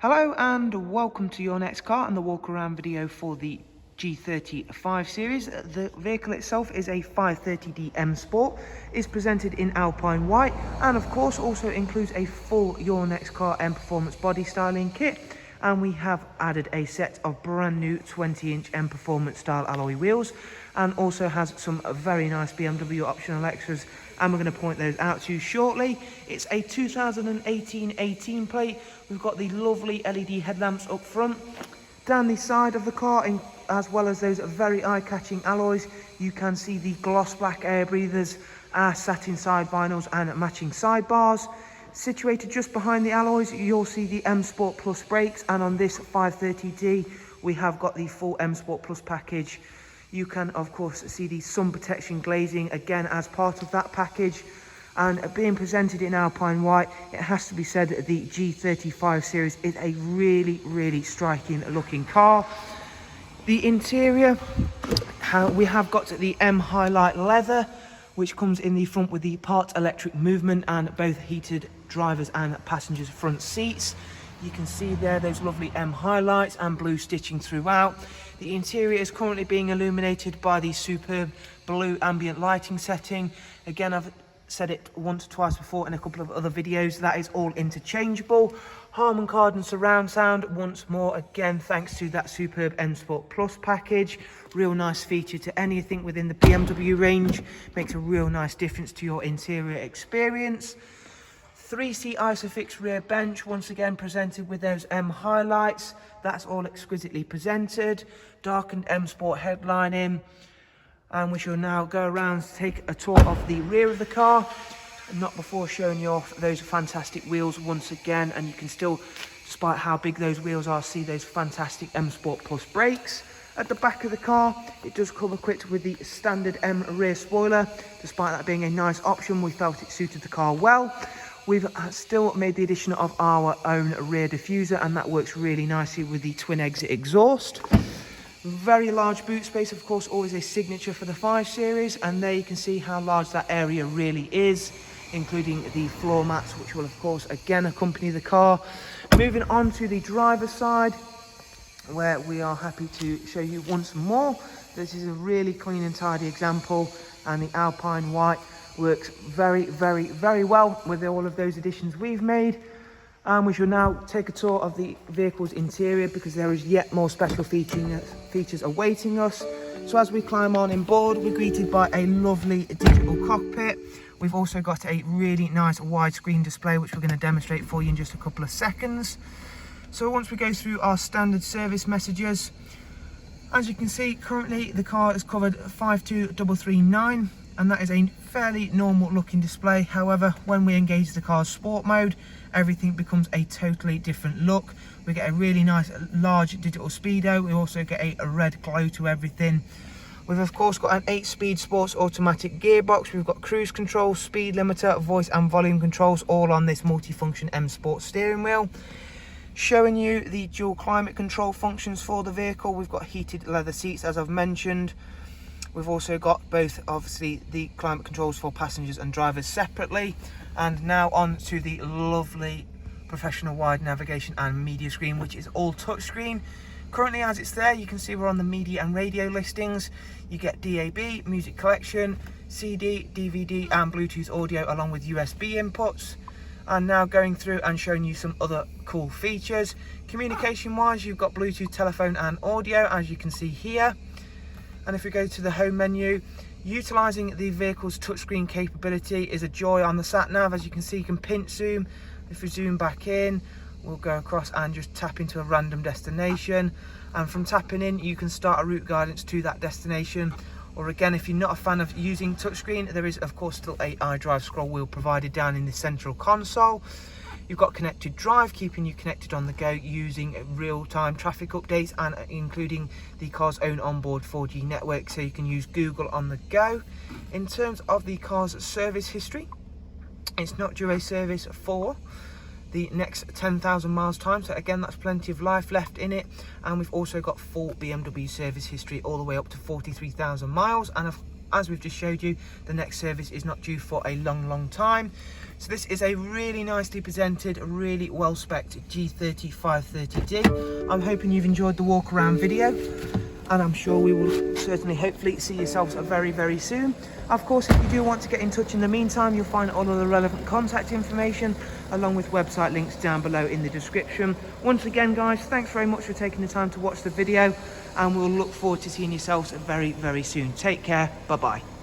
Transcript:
Hello and welcome to your next car and the walk around video for the G30 5 Series. The vehicle itself is a 530D MSport, is presented in Alpine White, and of course also includes a full Your Next Car Mperformance body styling kit. And we have added a set of brand new 20-inch Mperformance style alloy wheels, and also has some very nice BMW optional extras, and we're going to point those out to you shortly. It's a 2018 18 plate. We've got the lovely LED headlamps up front. Down the side of the car, as well as those very eye-catching alloys, you can see the gloss black air breathers, satin side vinyls and matching sidebars. Situated just behind the alloys, you'll see the MSport Plus brakes, and on this 530D we have got the full MSport Plus package. You can of course see the sun protection glazing again as part of that package, and being presented in Alpine White, it has to be said that the G30 5 Series is a really striking looking car. The interior, we have got the M Highlight leather, which comes in the front with the part electric movement and both heated drivers and passengers front seats. You can see there those lovely M highlights and blue stitching throughout. The interior is currently being illuminated by the superb blue ambient lighting setting. Again, I've said it once or twice before in a couple of other videos, that is all interchangeable. Harman Kardon surround sound once more, again thanks to that superb MSport Plus package. Real nice feature to anything within the BMW range, makes a real nice difference to your interior experience. 3-seat Isofix rear bench, once again presented with those M highlights. That's all exquisitely presented. Darkened MSport headlining, and we shall now go around to take a tour of the rear of the car, not before showing you off those fantastic wheels once again. And you can still, despite how big those wheels are, see those fantastic MSport Plus brakes. At the back of the car, it does come equipped with the standard M rear spoiler. Despite that being a nice option, we felt it suited the car well. We've still made the addition of our own rear diffuser, and that works really nicely with the twin exit exhaust. Very large boot space, of course, always a signature for the 5 Series, and there you can see how large that area really is, including the floor mats, which will of course again accompany the car. Moving on to the driver's side, where we are happy to show you once more. This is a really clean and tidy example, and the Alpine White works very well with all of those additions we've made. And we shall now take a tour of the vehicle's interior, because there is yet more special features awaiting us. So as we climb on board, we're greeted by a lovely digital cockpit. We've also got a really nice widescreen display, which we're going to demonstrate for you in just a couple of seconds. So once we go through our standard service messages, as you can see, currently the car is covered 52339, and that is a fairly normal looking display. However, when we engage the car's sport mode, everything becomes a totally different look. We get a really nice large digital speedo. We also get a red glow to everything. We've of course got an 8-speed sports automatic gearbox. We've got cruise control, speed limiter, voice and volume controls, all on this multifunction MSport steering wheel. Showing you the dual climate control functions for the vehicle. We've got heated leather seats, as I've mentioned. We've also got both, obviously, the climate controls for passengers and drivers separately. And now on to the lovely professional wide navigation and media screen, which is all touchscreen. Currently, as it's there, you can see we're on the media and radio listings. You get DAB, music collection, CD, DVD and Bluetooth audio, along with USB inputs. And now going through and showing you some other cool features. Communication wise, you've got Bluetooth telephone and audio, as you can see here. And if we go to the home menu, utilising the vehicle's touchscreen capability is a joy on the sat nav. As you can see, you can pinch zoom. If we zoom back in, we'll go across and just tap into a random destination, and from tapping in you can start a route guidance to that destination. Or again, if you're not a fan of using touchscreen, there is of course still a iDrive scroll wheel provided down in the central console. You've got connected drive, keeping you connected on the go using real-time traffic updates, and including the car's own onboard 4G network, so you can use Google on the go. In terms of the car's service history, it's not due a service for the next 10,000 miles time, so again that's plenty of life left in it. And we've also got full BMW service history all the way up to 43,000 miles, and as we've just showed you, the next service is not due for a long time. So this is a really nicely presented, really well spec'd G30 530D. I'm hoping you've enjoyed the walk around video, and I'm sure we will certainly hopefully see yourselves very soon. Of course, if you do want to get in touch in the meantime, you'll find all of the relevant contact information along with website links down below in the description. Once again guys, thanks very much for taking the time to watch the video, and we'll look forward to seeing yourselves very soon. Take care, bye bye.